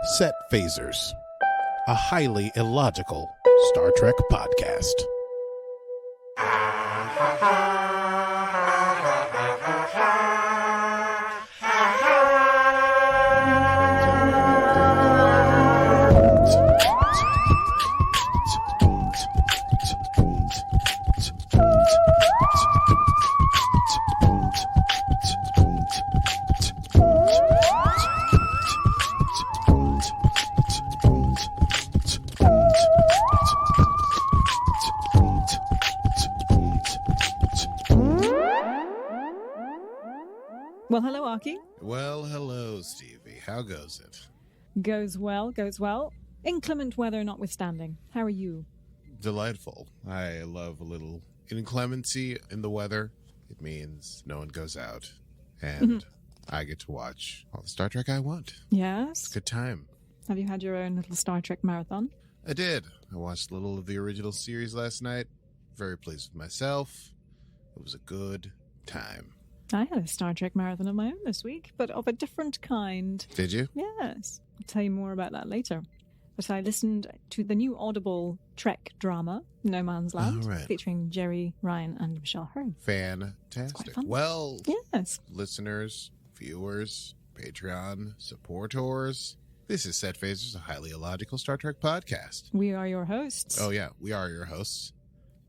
Set Phasers, a highly illogical Star Trek podcast. Well, hello, Aki. Well, hello, Stevie. How goes it? Goes well, goes well. Inclement weather notwithstanding. How are you? Delightful. I love a little inclemency in the weather. It means no one goes out, and I get to watch all the Star Trek I want. Yes? Good time. Have you had your own little Star Trek marathon? I did. I watched a little of the original series last night. Very pleased with myself. It was a good time. I had a Star Trek marathon of my own this week, but of a different kind. Did you? Yes. I'll tell you more about that later. But I listened to the new Audible Trek drama, No Man's Land, All right. featuring Jerry, Ryan, and Michelle Hearn. Fantastic. Fun. Well, Yes. listeners, viewers, Patreon supporters, this is Set Phasers, a highly illogical Star Trek podcast. We are your hosts. Oh, yeah, we are your hosts.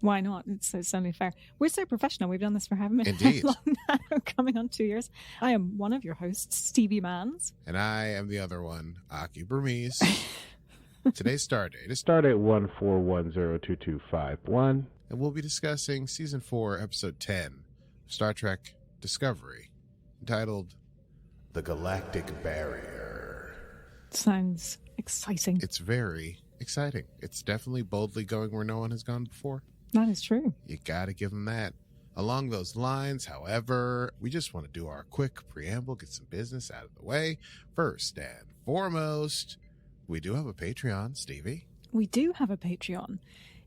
Why not? It's only fair. We're so professional. We've done this for how many Indeed. long now? Coming on 2 years. I am one of your hosts, Stevie Mans. And I am the other one, Aki Burmese. Today's stardate is Stardate 141022551. and we'll be discussing Season 4, Episode 10 of Star Trek Discovery, entitled The Galactic Barrier. Sounds exciting. It's very exciting. It's definitely boldly going where no one has gone before. That is true. You gotta give them that. Along those lines, however, we just want to do our quick preamble, get some business out of the way. First and foremost, we do have a Patreon, Stevie. We do have a Patreon,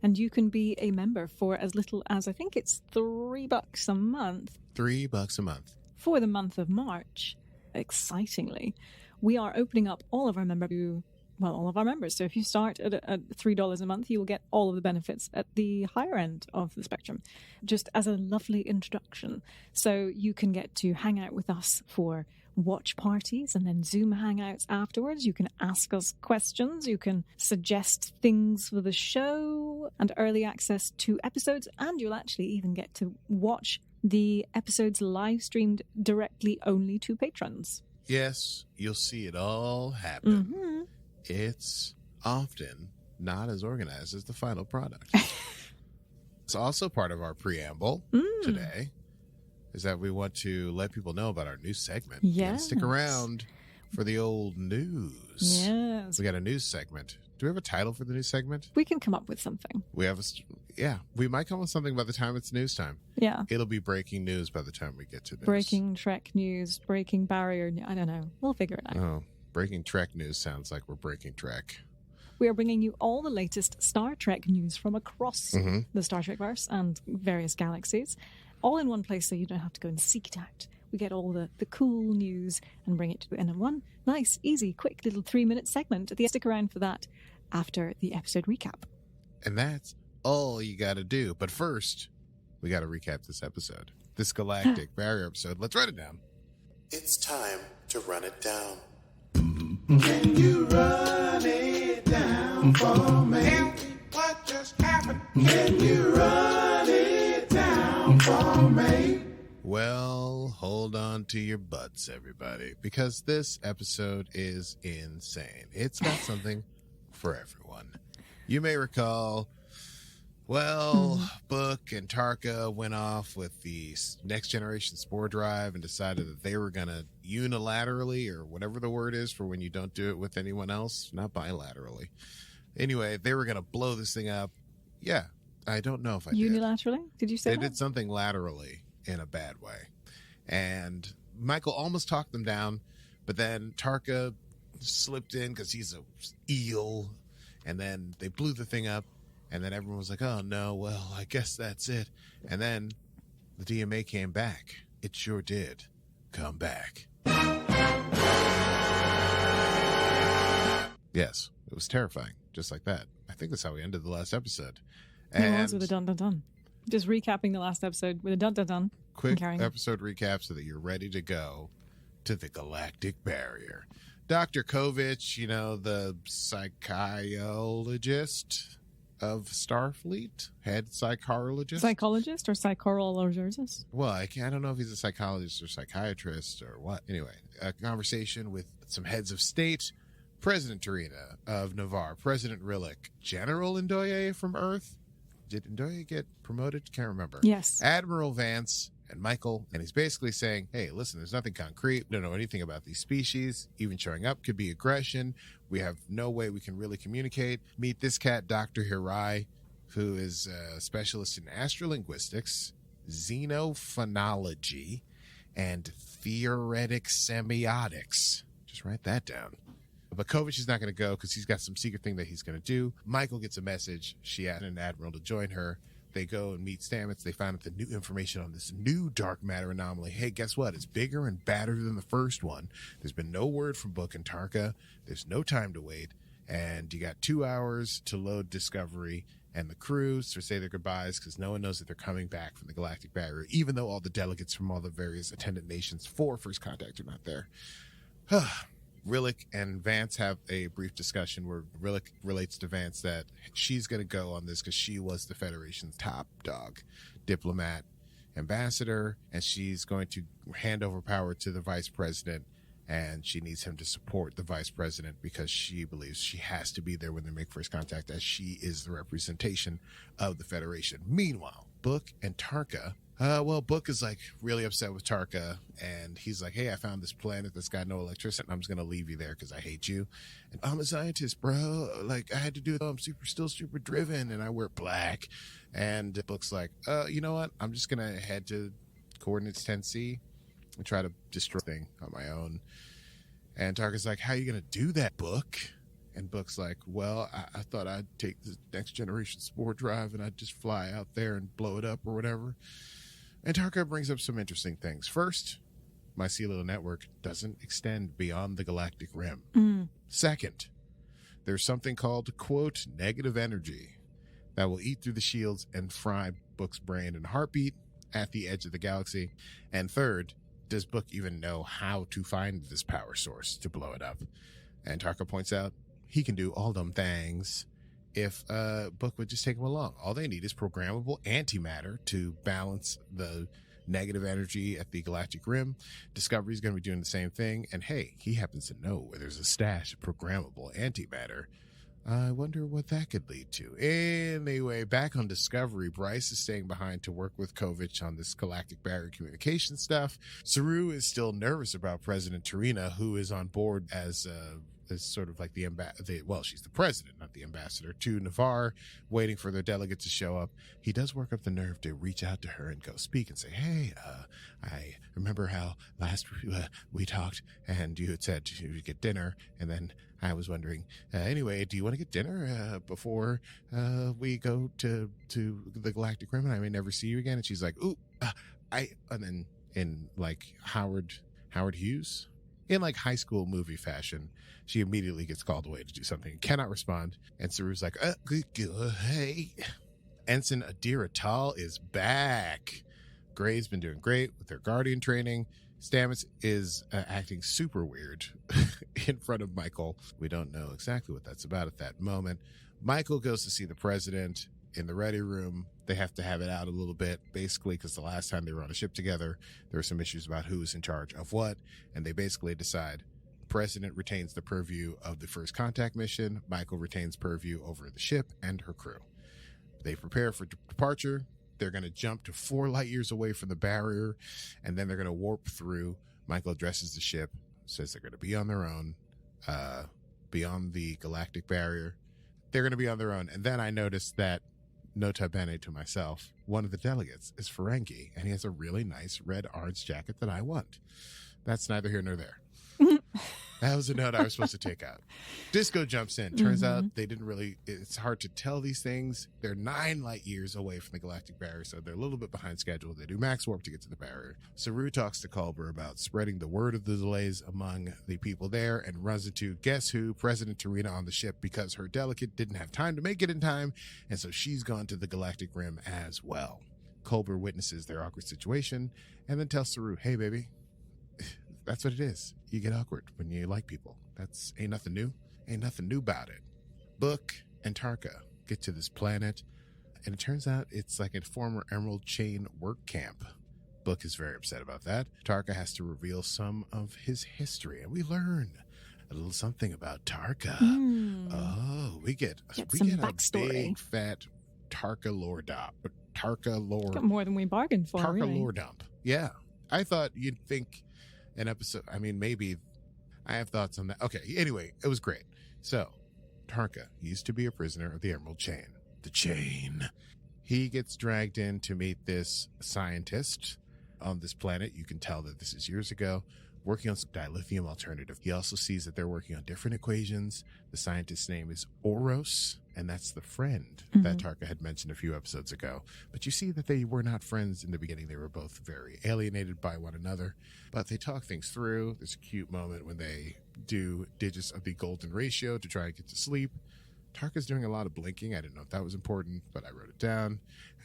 and you can be a member for as little as, I think it's $3 a month $3 a month. for the month of March. Excitingly, we are opening up all of our members. So if you start at $3 a month, you will get all of the benefits at the higher end of the spectrum, just as a lovely introduction. So you can get to hang out with us for watch parties and then Zoom hangouts afterwards. You can ask us questions. You can suggest things for the show and early access to episodes. And you'll actually even get to watch the episodes live streamed directly only to patrons. Yes, you'll see it all happen. Mm-hmm. It's often not as organized as the final product. It's also part of our preamble today, is that we want to let people know about our new segment. You gotta Yes. stick around for the old news. Yes. We got a news segment. Do we have a title for the new segment? We can come up with something. We have we might come up with something by the time it's news time. Yeah. It'll be breaking news by the time we get to news. Breaking Trek news, breaking barrier. I don't know. We'll figure it out. Oh, breaking Trek news sounds like we're breaking Trek. We are bringing you all the latest Star Trek news from across Mm-hmm. the Star Trek verse and various galaxies, all in one place so you don't have to go and seek it out. We get all the cool news and bring it to in one nice, easy, quick little 3-minute segment. Stick around for that after the episode recap. And that's all you got to do. But first, we got to recap this episode. This Galactic Barrier episode. Let's write it down. It's time to run it down. Can you run it down for me? What just happened? Can you run it down for me? Well, hold on to your butts, everybody, because this episode is insane. It's got something for everyone. You may recall, Book and Tarka went off with the next generation spore drive and decided that they were going to unilaterally, or whatever the word is for when you don't do it with anyone else, not bilaterally. Anyway, they were going to blow this thing up. Yeah, I don't know if I did. Unilaterally? Did you say They that? did something laterally in a bad way. And Michael almost talked them down, but then Tarka slipped in because he's a eel, and then they blew the thing up, and then everyone was like, oh no, well, I guess that's it. And then the DMA came back. It sure did come back. Yes, it was terrifying, just like that. I think that's how we ended the last episode. It was with a dun-dun-dun. Just recapping the last episode with a dun-dun-dun. Quick episode recap so that you're ready to go to the Galactic Barrier. Dr. Kovich, the psychologist of Starfleet, head psychologist. Psychologist or psychologist? Well, I don't know if he's a psychologist or psychiatrist or what. Anyway, a conversation with some heads of state, President Tarina of Navarre, President Rillack, General Ndoye from Earth. Did Ndoye get promoted? Can't remember. Yes. Admiral Vance and Michael, and he's basically saying, hey, listen, there's nothing concrete. We don't know anything about these species. Even showing up could be aggression. We have no way we can really communicate. Meet this cat, Dr. Hirai, who is a specialist in astrolinguistics, xenophonology, and theoretic semiotics. Just write that down. But Kovich is not going to go because he's got some secret thing that he's going to do. Michael gets a message. She asked an admiral to join her. They go and meet Stamets. They find out the new information on this new dark matter anomaly. Hey, guess what? It's bigger and badder than the first one. There's been no word from Book and Tarka. There's no time to wait. And you got 2 hours to load Discovery and the crew to say their goodbyes because no one knows that they're coming back from the Galactic Barrier, even though all the delegates from all the various attendant nations for First Contact are not there. Rillack and Vance have a brief discussion where Rillack relates to Vance that she's going to go on this because she was the Federation's top dog, diplomat, ambassador, and she's going to hand over power to the vice president, and she needs him to support the vice president because she believes she has to be there when they make first contact as she is the representation of the Federation. Meanwhile, Book and Tarka, Book is like really upset with Tarka, and he's like, hey, I found this planet that's got no electricity, and I'm just going to leave you there because I hate you. And I'm a scientist, bro. Like, I had to do it. I'm still super driven, and I wear black. And Book's like, you know what? I'm just going to head to coordinates 10C and try to destroy the thing on my own. And Tarka's like, how are you going to do that, Book? And Book's like, well, I thought I'd take the next generation spore drive and I'd just fly out there and blow it up or whatever. And Tarka brings up some interesting things. First, my Mycelial network doesn't extend beyond the galactic rim. Second, there's something called, quote, negative energy that will eat through the shields and fry Book's brain and heartbeat at the edge of the galaxy. And third, does Book even know how to find this power source to blow it up? And Tarka points out he can do all them things if Book would just take him along. All they need is programmable antimatter to balance the negative energy at the galactic rim. Discovery's going to be doing the same thing. And hey, he happens to know where there's a stash of programmable antimatter. I wonder what that could lead to. Anyway, back on Discovery, Bryce is staying behind to work with Kovich on this Galactic Barrier communication stuff. Saru is still nervous about President Tarina, who is on board as sort of like she's the president, not the ambassador, to Navarre, waiting for their delegate to show up. He does work up the nerve to reach out to her and go speak and say, hey, I remember how last we talked and you had said you would get dinner, and then I was wondering, anyway, do you want to get dinner before we go to the Galactic Rim and I may never see you again? And she's like, ooh, and then in like Howard Hughes, in like high school movie fashion, she immediately gets called away to do something and cannot respond. And Saru's like, hey. Ensign Adira Tal is back. Gray's been doing great with their Guardian training. Stamets is acting super weird in front of Michael. We don't know exactly what that's about at that moment. Michael goes to see the president in the ready room. They have to have it out a little bit, basically, because the last time they were on a ship together, there were some issues about who was in charge of what, and they basically decide President retains the purview of the first contact mission. Michael retains purview over the ship and her crew. They prepare for departure. They're going to jump to 4 light years away from the barrier, and then they're going to warp through. Michael addresses the ship, says they're going to be on their own, beyond the galactic barrier. They're going to be on their own. And then I noticed that, nota bene to myself, one of the delegates is Ferengi, and he has a really nice red orange jacket that I want. That's neither here nor there. That was a note I was supposed to take out. Disco jumps in. Turns out they didn't really, it's hard to tell these things. They're 9 light years away from the Galactic Barrier, so they're a little bit behind schedule. They do max warp to get to the barrier. Saru talks to Culber about spreading the word of the delays among the people there and runs into, guess who, President Tarina on the ship because her delegate didn't have time to make it in time, and so she's gone to the Galactic Rim as well. Culber witnesses their awkward situation and then tells Saru, hey, baby, that's what it is. You get awkward when you like people. That's ain't nothing new. Ain't nothing new about it. Book and Tarka get to this planet, and it turns out it's like a former Emerald Chain work camp. Book is very upset about that. Tarka has to reveal some of his history, and we learn a little something about Tarka. Oh, we get a big fat Tarka lore dump. Tarka lore. Got more than we bargained for. Tarka really. lore dump. Yeah, I thought you'd think an episode. I mean, maybe I have thoughts on that. Okay, anyway, it was great. So, Tarka used to be a prisoner of the Emerald Chain. The Chain. He gets dragged in to meet this scientist on this planet. You can tell that this is years ago, working on some dilithium alternative. He also sees that they're working on different equations. The scientist's name is Oros, and that's the friend that Tarka had mentioned a few episodes ago. But you see that they were not friends in the beginning. They were both very alienated by one another, but they talk things through. There's a cute moment when they do digits of the golden ratio to try and get to sleep. Tarka's doing a lot of blinking. I didn't know if that was important, but I wrote it down.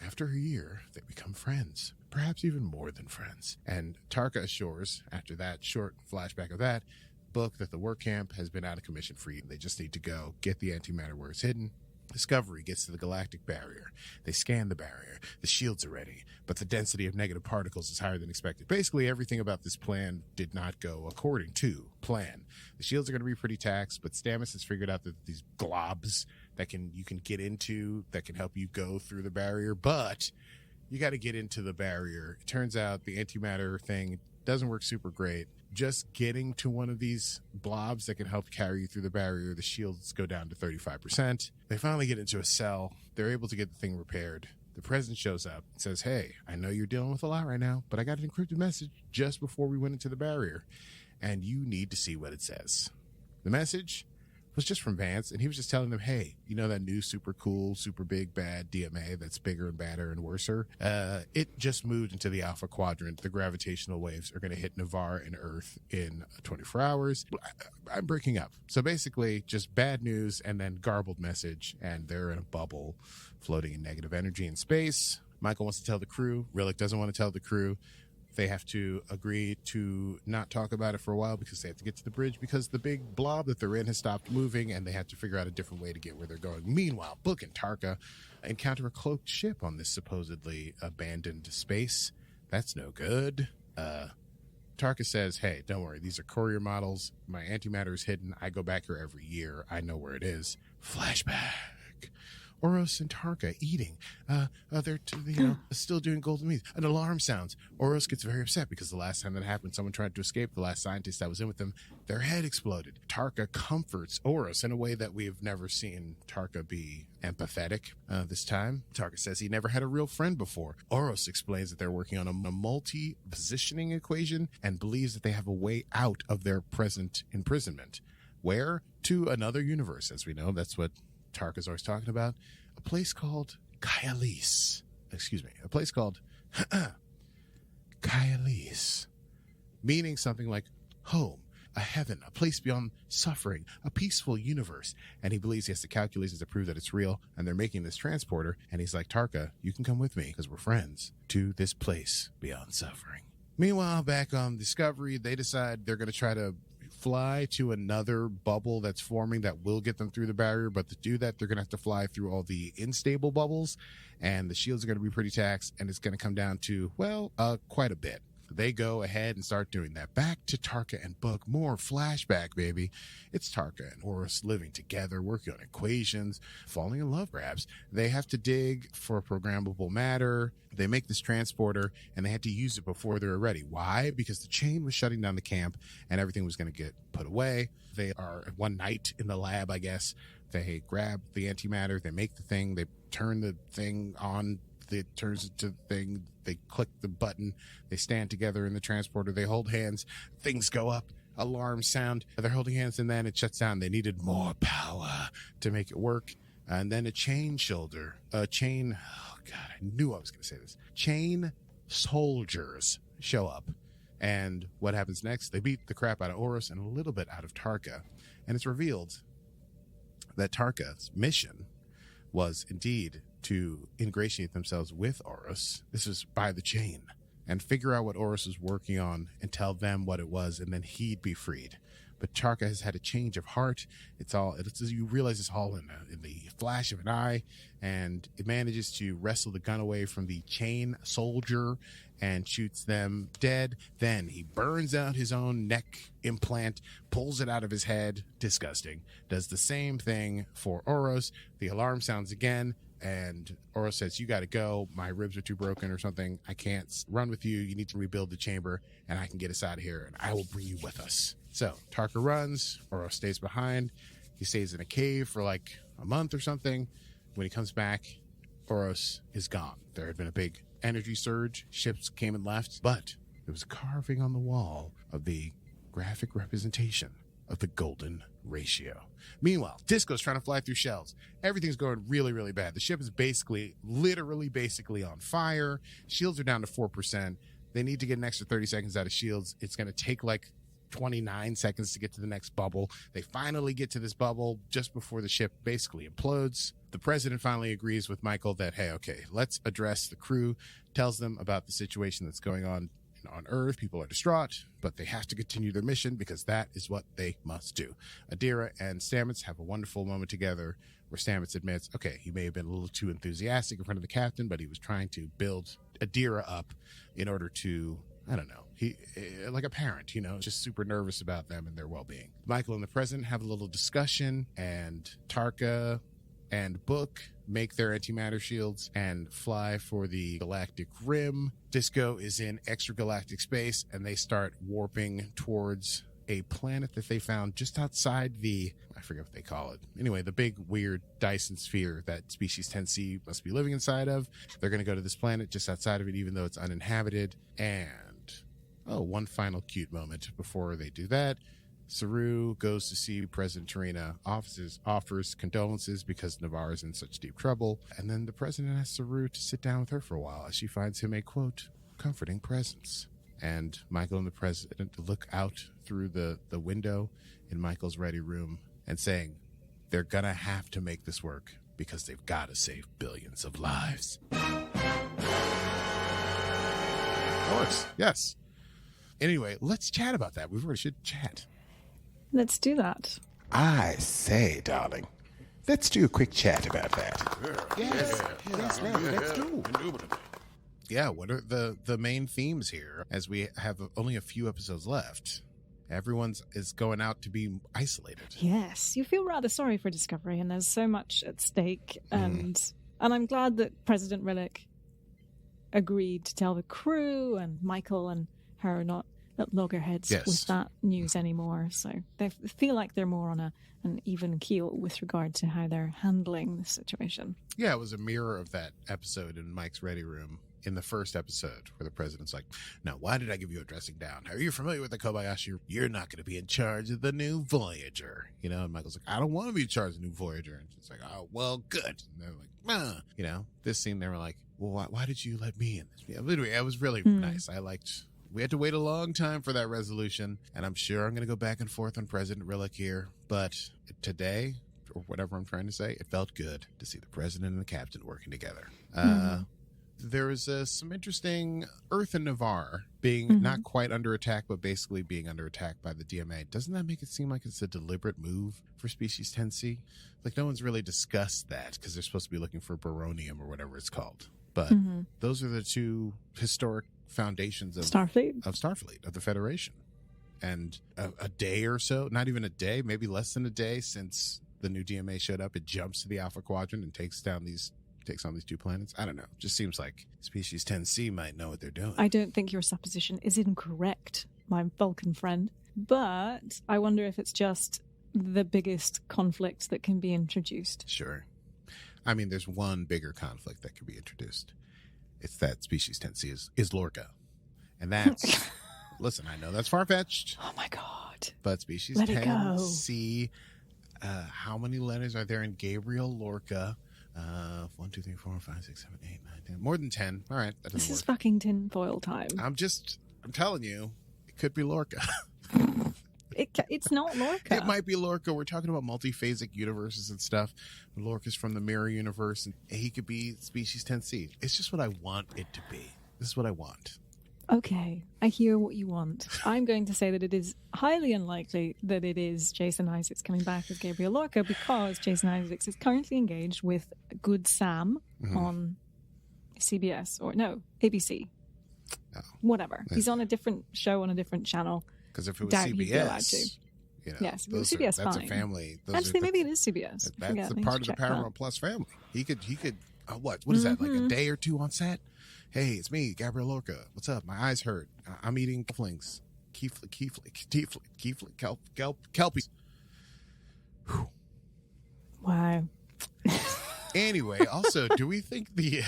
After a year, they become friends, perhaps even more than friends. And Tarka assures, after that short flashback of that, Book that the work camp has been out of commission for you. They just need to go get the antimatter where it's hidden. Discovery gets to the Galactic Barrier. They scan the barrier. The shields are ready, but the density of negative particles is higher than expected. Basically, everything about this plan did not go according to plan. The shields are going to be pretty taxed, but Stamets has figured out that these globs that you can get into that can help you go through the barrier, but you got to get into the barrier. It turns out the antimatter thing doesn't work super great. Just getting to one of these blobs that can help carry you through the barrier, the shields go down to 35%. They finally get into a cell. They're able to get the thing repaired. The president shows up and says, hey, I know you're dealing with a lot right now, but I got an encrypted message just before we went into the barrier, and you need to see what it says. The message was just from Vance, and he was just telling them, hey, you know that new super cool, super big, bad DMA that's bigger and badder and worser? It just moved into the Alpha Quadrant. The gravitational waves are going to hit Navarre and Earth in 24 hours. I'm breaking up. So basically, just bad news and then garbled message, and they're in a bubble floating in negative energy in space. Michael wants to tell the crew. Rillack doesn't want to tell the crew. They have to agree to not talk about it for a while because they have to get to the bridge because the big blob that they're in has stopped moving and they have to figure out a different way to get where they're going. Meanwhile, Book and Tarka encounter a cloaked ship on this supposedly abandoned space. That's no good. Tarka says, hey, don't worry. These are courier models. My antimatter is hidden. I go back here every year. I know where it is. Flashback. Oros and Tarka eating. They're still doing golden meat. An alarm sounds. Oros gets very upset because the last time that happened, someone tried to escape. The last scientist that was in with them, their head exploded. Tarka comforts Oros in a way that we've never seen Tarka be empathetic. This time, Tarka says he never had a real friend before. Oros explains that they're working on a multi-positioning equation and believes that they have a way out of their present imprisonment. Where? To another universe, as we know. That's what Tarka's always talking about. A place called Kaialis. A place called Kaialis. Meaning something like home, a heaven, a place beyond suffering, a peaceful universe. And he believes he has the calculations to prove that it's real, and they're making this transporter. And he's like, Tarka, you can come with me, because we're friends, to this place beyond suffering. Meanwhile, back on Discovery, they decide they're going to try to fly to another bubble that's forming that will get them through the barrier, but to do that they're going to have to fly through all the unstable bubbles, and the shields are going to be pretty taxed, and it's going to come down to, quite a bit. They go ahead and start doing that. Back to Tarka and Book. More flashback, baby. It's Tarka and Oros living together, working on equations, falling in love, perhaps. They have to dig for programmable matter. They make this transporter, and they had to use it before they were ready. Why? Because the chain was shutting down the camp, and everything was going to get put away. They are one night in the lab, I guess. They grab the antimatter. They make the thing. They turn the thing on. It turns into the thing. They click the button. They stand together in the transporter. They hold hands. Things go up. alarms sound. They're holding hands, and then it shuts down. They needed more power to make it work. And then oh God, I knew I was going to say this. Chain soldiers show up. And what happens next? They beat the crap out of Oros and a little bit out of Tarka. And it's revealed that Tarka's mission was indeed to ingratiate themselves with Oros. This is by the chain. And figure out what Oros was working on and tell them what it was, and then he'd be freed. But Tarka has had a change of heart. You realize it's all in the flash of an eye, and it manages to wrestle the gun away from the chain soldier and shoots them dead. Then he burns out his own neck implant, pulls it out of his head. Disgusting. Does the same thing for Oros. The alarm sounds again, and Oros says, you got to go. My ribs are too broken or something. I can't run with you. You need to rebuild the chamber, and I can get us out of here, and I will bring you with us. So Tarka runs. Oros stays behind. He stays in a cave for like a month or something. When he comes back, Oros is gone. There had been a big energy surge. Ships came and left, but there was a carving on the wall of the graphic representation of the golden ratio. Meanwhile, Disco's trying to fly through shells. Everything's going really, really bad. The ship is literally on fire. Shields are down to 4%. They need to get an extra 30 seconds out of shields. It's going to take like 29 seconds to get to the next bubble. They finally get to this bubble just before the ship basically implodes. The president finally agrees with Michael that, hey, okay, let's address the crew, tells them about the situation that's going on Earth. People are distraught, but they have to continue their mission because that is what they must do. Adira and Stamets have a wonderful moment together where Stamets admits, okay, he may have been a little too enthusiastic in front of the captain, but he was trying to build Adira up in order to, I don't know, he, like a parent, just super nervous about them and their well-being. Michael and the president have a little discussion, and Tarka and Book make their antimatter shields and fly for the galactic rim. Disco is in extragalactic space, and they start warping towards a planet that they found just outside I forget what they call it. Anyway, the big weird Dyson sphere that species 10C must be living inside of. They're going to go to this planet just outside of it, even though it's uninhabited. And, one final cute moment before they do that. Saru goes to see President Tarina, offers condolences because Navarre is in such deep trouble, and then the president asks Saru to sit down with her for a while as she finds him a, quote, comforting presence. And Michael and the president look out through the window in Michael's ready room and saying, they're gonna have to make this work because they've got to save billions of lives. Of course, yes. Anyway, let's chat about that. We really should chat. Let's do that. I say, darling, let's do a quick chat about that. Yes, let's do. Yeah, what are the main themes here? As we have only a few episodes left, everyone's is going out to be isolated. Yes, you feel rather sorry for Discovery, and there's so much at stake. And I'm glad that President Rillack agreed to tell the crew and Michael and her not at loggerheads with that news anymore. So they feel like they're more on an even keel with regard to how they're handling the situation. Yeah, it was a mirror of that episode in Mike's ready room in the first episode where the president's like, no, why did I give you a dressing down? Are you familiar with the Kobayashi? You're not going to be in charge of the new Voyager. And Michael's like, I don't want to be in charge of the new Voyager. And she's like, oh, well, good. And they're like, this scene, they were like, well, why did you let me in this? Yeah, literally, it was really nice. We had to wait a long time for that resolution, and I'm sure I'm going to go back and forth on President Rillack here, but today, or whatever I'm trying to say, it felt good to see the president and the captain working together. There was some interesting Earth and Navarre being not quite under attack, but basically being under attack by the DMA. Doesn't that make it seem like it's a deliberate move for Species 10C? Like, no one's really discussed that because they're supposed to be looking for baronium or whatever it's called. But those are the two historic foundations of Starfleet, of the Federation. And a day or so, not even a day, maybe less than a day since the new DMA showed up, it jumps to the Alpha Quadrant and takes on these two planets. I don't know. Just seems like Species 10C might know what they're doing. I don't think your supposition is incorrect, my Vulcan friend. But I wonder if it's just the biggest conflict that can be introduced. Sure. I mean, there's one bigger conflict that could be introduced. It's that Species 10C is Lorca. And that's... Listen, I know that's far-fetched. Oh, my God. But species Let it 10 go. C, how many letters are there in Gabriel Lorca? 1, 2, 3, 4, 5, 6, 7, 8, 9, 10. More than 10. All right, that This doesn't is work. fucking tinfoil time. I'm telling you, it could be Lorca. It's not Lorca. It might be Lorca. We're talking about multiphasic universes and stuff. Lorca's from the mirror universe, and he could be species 10C. It's just what I want it to be. This is what I want. Okay, I hear what you want. I'm going to say that it is highly unlikely that it is Jason Isaacs coming back as Gabriel Lorca, because Jason Isaacs is currently engaged with Good Sam on CBS, or no, ABC. Oh. Whatever. He's on a different show on a different channel. Because if it was Doubt he'd be allowed CBS, to. Yes, if it was CBS, that's fine. a family. Actually, maybe it is CBS. That's the part of the Paramount Plus family. He could. What is that? Like a day or two on set? Hey, it's me, Gabriel Lorca. What's up? My eyes hurt. I'm eating kelpies. Wow. Anyway, also, do we think the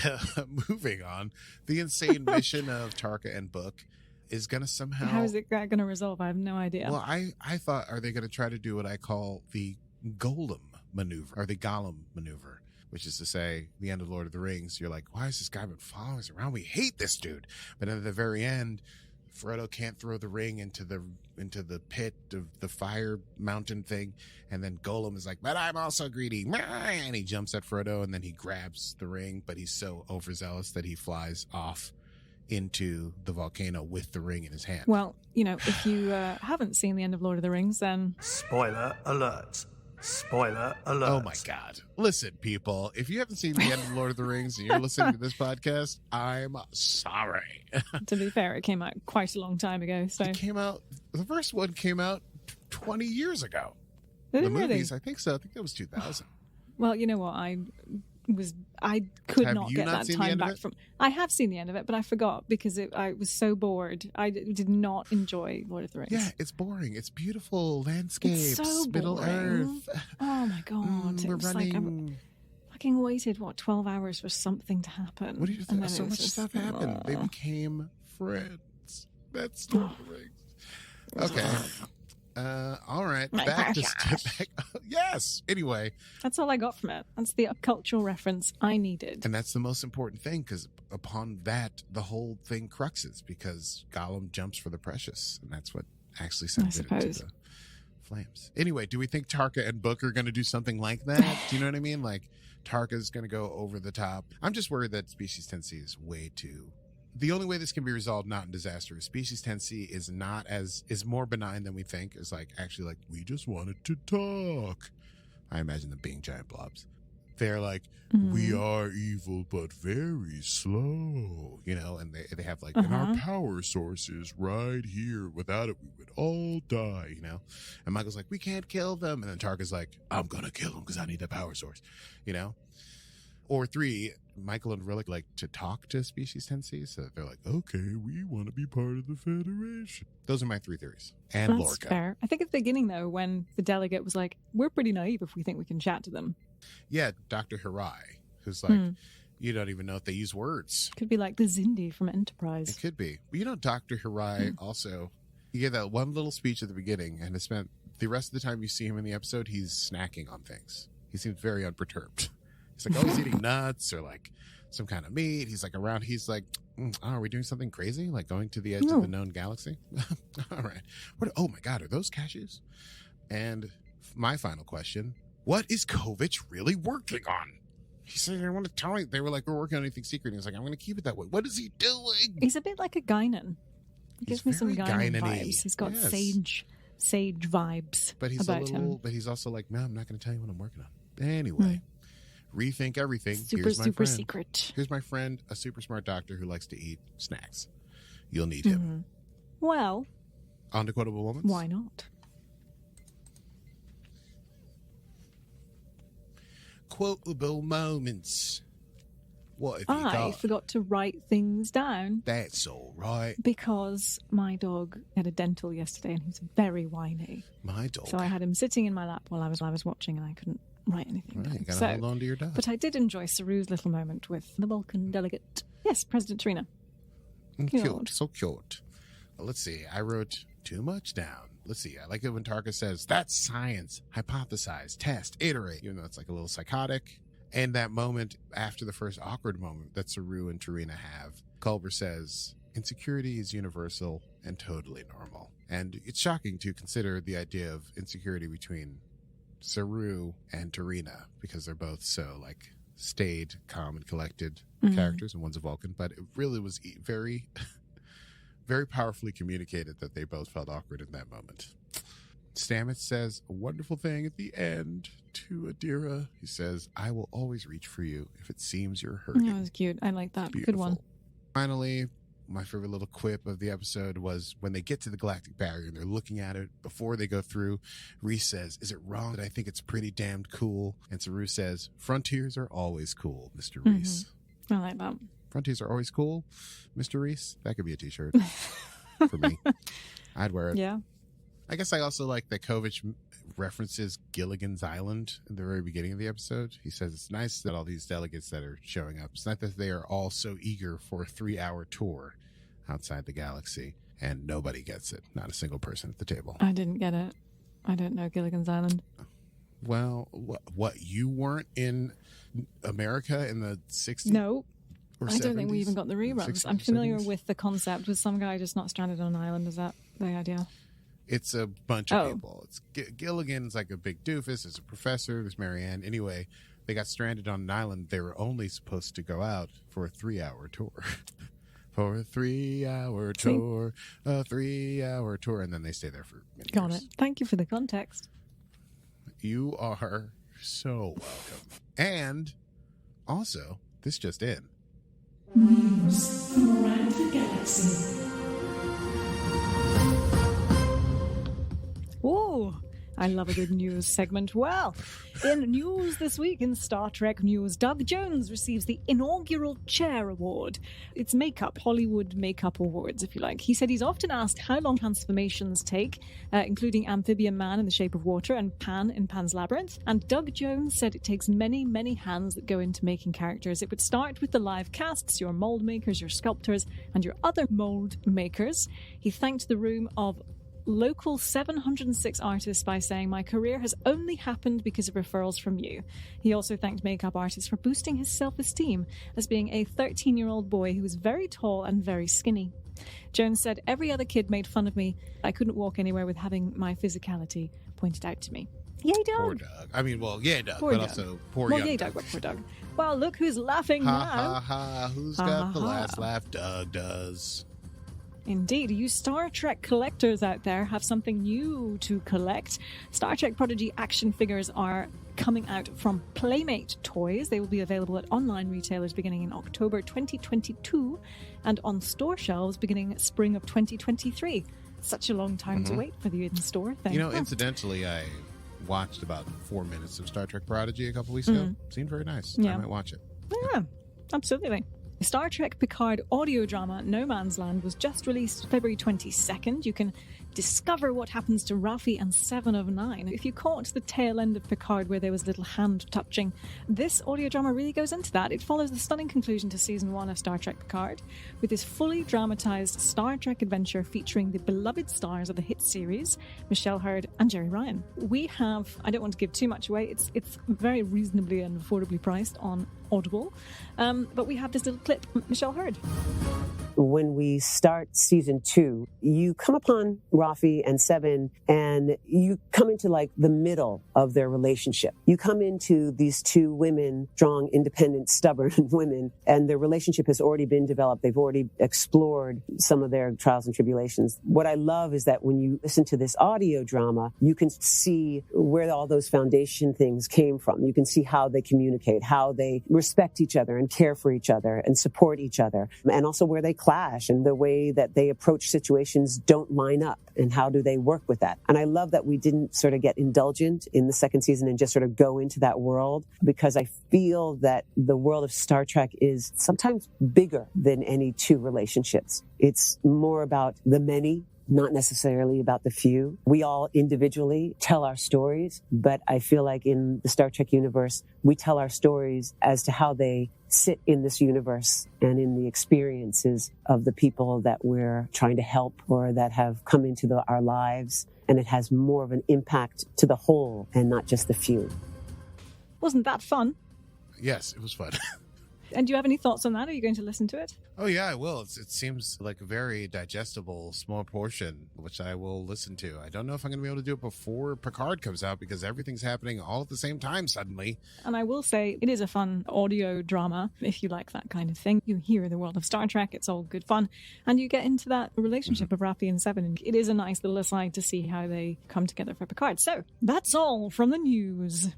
moving on, the insane mission of Tarka and Book is going to somehow? How is it going to resolve? I have no idea. Well, I thought, are they going to try to do what I call the Golem maneuver, or the Gollum maneuver, which is to say, the end of Lord of the Rings, you're like, why has this guy been following us around? We hate this dude. But at the very end, Frodo can't throw the ring into the pit of the fire mountain thing, and then Golem is like, but I'm also greedy, and he jumps at Frodo, and then he grabs the ring, but he's so overzealous that he flies off into the volcano with the ring in his hand. Well, if you haven't seen the end of Lord of the Rings, then Spoiler alert. Spoiler alert. Oh my God. Listen, people, if you haven't seen the end of Lord of the Rings and you're listening to this podcast, I'm sorry. to be fair, it came out quite a long time ago. So The first one came out 20 years ago. Did The it really? movies, I think so. I think that was 2000. Well, you know what? I could Have not you get not that seen the time end of back it? from. I have seen the end of it, but I forgot because I was so bored. I did not enjoy Lord of the Rings. Yeah, it's boring. It's beautiful landscapes, It's so Middle boring. Earth. Oh my god! It We're was running. like I fucking waited 12 hours for something to happen. What do you And think? then So it was much just, stuff happened. They became friends. That's Lord of the Rings. Okay. All right. My Back to gosh. yes. Anyway, That's all I got from it. That's the cultural reference I needed. and that's the most important thing, because upon that, the whole thing cruxes, because Gollum jumps for the precious, and that's what actually sends it into suppose. the flames. Anyway, do we think Tarka and Book are going to do something like that? Do you know what I mean? Like, Tarka's going to go over the top. I'm just worried that Species 10C is way too. The only way this can be resolved, not in disaster, is Species 10C is more benign than we think. It's like, actually, like, we just wanted to talk. I imagine them being giant blobs. They're like, we are evil, but very slow, and they have like, and our power source is right here. Without it, we would all die, And Michael's like, we can't kill them. And then Tarka's like, I'm going to kill them because I need the power source, Or 3, Michael and Rillack like to talk to Species 10C, so they're like, okay, we want to be part of the Federation. Those are my 3 theories. And That's Lorca. fair. I think at the beginning, though, when the delegate was like, we're pretty naive if we think we can chat to them. Yeah, Dr. Hirai, who's like, you don't even know if they use words. Could be like the Zindi from It Enterprise. could be. But Dr. Hirai also, he gave that one little speech at the beginning, and it spent the rest of the time you see him in the episode, he's snacking on things. He seems very unperturbed. He's like always eating nuts or like some kind of meat. He's like around. He's like, are we doing something crazy? Like going to the edge of the known galaxy? All right. Oh my God, are those cashews? And my final question, what is Kovich really working on? He said, I want to tell you. They were like, we're working on anything secret. And he's like, I'm going to keep it that way. What is he doing? He's a bit like a Guinan. He He's gives me some very Guinan Guinan-y. vibes. He's got Yes. sage vibes But he's about him. But he's also like, no, I'm not going to tell you what I'm working on. Anyway, rethink everything. Super, Here's my super friend. secret. Here's my friend, a super smart doctor who likes to eat snacks. You'll need him. Well, On to quotable moments. why not? Quotable moments. What have you I got? forgot to write things down That's all right. because my dog had a dental yesterday and he's very whiny. My dog. So I had him sitting in my lap while I was watching and I couldn't write anything Right, down. you gotta So, hold on to your dog. but I did enjoy Saru's little moment with the Vulcan delegate. Yes, President Trina. Cute. cute. So cute. Well, let's see. I wrote too much down. let's see. I like it when Tarka says, that's science, hypothesize, test, iterate, even though it's like a little psychotic. And that moment after the first awkward moment that Saru and Tarina have, Culber says, insecurity is universal and totally normal. And it's shocking to consider the idea of insecurity between Saru and Tarina, because they're both so like staid, calm, and collected characters, and one's a Vulcan. But it really was very, very powerfully communicated that they both felt awkward in that moment. Stamets says a wonderful thing at the end to Adira. He says, I will always reach for you if it seems you're hurting. That was cute. I like that. Beautiful. Good one. Finally, my favorite little quip of the episode was when they get to the Galactic Barrier and they're looking at it before they go through. Reese says, is it wrong that I think it's pretty damned cool? And Saru says, frontiers are always cool, Mr. Reese. I like that. Frontiers are always cool, Mr. Reese? That could be a t-shirt for me. I'd wear it. Yeah. I guess I also like that Kovich references Gilligan's Island in the very beginning of the episode. He says it's nice that all these delegates that are showing up, it's not that they are all so eager for a 3-hour tour outside the galaxy, and nobody gets it. Not a single person at the table. I didn't get it. I don't know Gilligan's Island. Well, what you weren't in America in the 60s? No. Or I don't think we 70s? even got the reruns. 60s, I'm familiar 70s? with the concept. Was some guy just not stranded on an island? Is that the idea? It's a bunch of people. It's Gilligan's like a big doofus. There's a professor. There's Marianne. Anyway, they got stranded on an island. They were only supposed to go out for a 3-hour tour. For a 3-hour tour, a 3-hour tour. And then they stay there for many Got years. it. Thank you for the context. You are so welcome. And also, this just in. News from around the galaxy. Oh, I love a good news segment. Well, in news this week in Star Trek news, Doug Jones receives the inaugural Chair Award. It's makeup, Hollywood Makeup Awards, if you like. He said he's often asked how long transformations take, including Amphibian Man in The Shape of Water and Pan in Pan's Labyrinth. And Doug Jones said it takes many, many hands that go into making characters. It would start with the live casts, your mold makers, your sculptors, and your other mold makers. He thanked the room of local 706 artists by saying, my career has only happened because of referrals from you. He also thanked makeup artists for boosting his self-esteem as being a 13-year-old boy who was very tall and very skinny. Jones said, every other kid made fun of me. I couldn't walk anywhere with having my physicality pointed out to me. Yay, Doug. Poor Doug. I mean, well, yeah, Doug, Poor but Doug. also poor Well, young yay, Doug. Doug, but poor Doug. Well, look who's laughing Ha now. ha ha. Who's Ha, got ha, the ha. last laugh? Doug does. Indeed, you Star Trek collectors out there have something new to collect. Star Trek Prodigy action figures are coming out from Playmate Toys. They will be available at online retailers beginning in October 2022 and on store shelves beginning spring of 2023. Such a long time to wait for the in-store thing. You know, Huh. incidentally, I watched about 4 minutes of Star Trek Prodigy a couple weeks ago. Seemed very nice. Yeah. I might watch it. Yeah, absolutely. The Star Trek Picard audio drama No Man's Land was just released February 22nd. You can discover what happens to Ralphie and 7 of 9. If you caught the tail end of Picard where there was little hand touching, this audio drama really goes into that. It follows the stunning conclusion to Season 1 of Star Trek Picard with this fully dramatized Star Trek adventure featuring the beloved stars of the hit series, Michelle Hurd and Jerry Ryan. We have, I don't want to give too much away, it's very reasonably and affordably priced on Audible, but we have this little clip from Michelle Hurd. When we start season 2, you come upon Rafi and Seven, and you come into like the middle of their relationship. You come into these two women, strong, independent, stubborn women, and their relationship has already been developed. They've already explored some of their trials and tribulations. What I love is that when you listen to this audio drama, you can see where all those foundation things came from. You can see how they communicate, how they respect each other and care for each other and support each other, and also where they clash and the way that they approach situations don't line up and how do they work with that. And I love that we didn't sort of get indulgent in the second season and just sort of go into that world, because I feel that the world of Star Trek is sometimes bigger than any two relationships. It's more about the many, not necessarily about the few. We all individually tell our stories, but I feel like in the Star Trek universe, we tell our stories as to how they sit in this universe and in the experiences of the people that we're trying to help or that have come into our lives and it has more of an impact to the whole and not just the few. Wasn't that fun? Yes, it was fun. And do you have any thoughts on that? Are you going to listen to it? Oh, yeah, I will. It seems like a very digestible, small portion, which I will listen to. I don't know if I'm going to be able to do it before Picard comes out because everything's happening all at the same time suddenly. And I will say it is a fun audio drama if you like that kind of thing. You hear the world of Star Trek. It's all good fun. And you get into that relationship of Raffi and Seven. It is a nice little aside to see how they come together for Picard. So that's all from the news.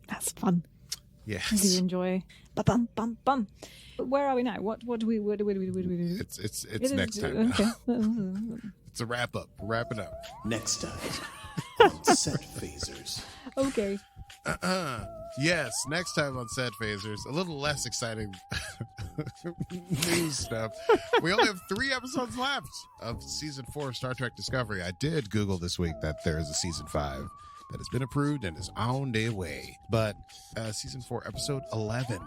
That's fun. Yes. I do enjoy. Bum bum bum. Where are we now? What do we do? It's next time. Okay. It's a wrap up. Wrap it up. Next time on Set Phasers. Okay. Yes, next time on Set Phasers, a little less exciting news stuff. We only have 3 episodes left of season 4 of Star Trek Discovery. I did Google this week that there is a season 5 that has been approved and is on their way. But season 4, episode 11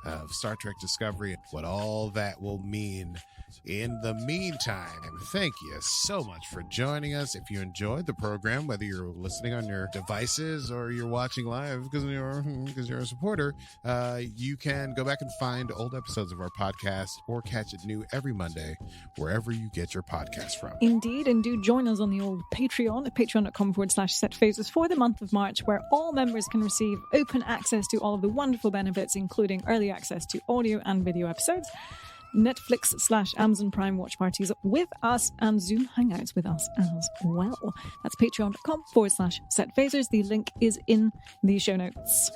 of Star Trek Discovery, and what all that will mean. In the meantime, thank you so much for joining us. If you enjoyed the program, whether you're listening on your devices or you're watching live because you're a supporter, you can go back and find old episodes of our podcast or catch it new every Monday wherever you get your podcast from. Indeed, and do join us on the old Patreon at patreon.com/setphasers for the month of March, where all members can receive open access to all of the wonderful benefits, including early access to audio and video episodes, Netflix/Amazon Prime watch parties with us, and Zoom hangouts with us as well. That's patreon.com/setphasers. The link is in the show notes.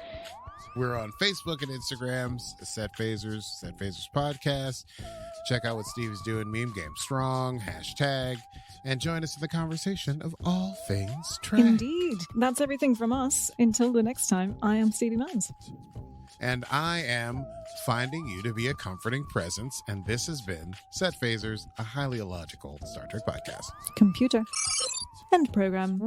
We're on Facebook and Instagram, Set Phasers Podcast. Check out what Steve is doing, Meme Game Strong, #, and join us in the conversation of all things Trek. Indeed. That's everything from us. Until the next time, I am Stevie Mans. And I am finding you to be a comforting presence. And this has been Set Phasers, a highly illogical Star Trek podcast. Computer. End program.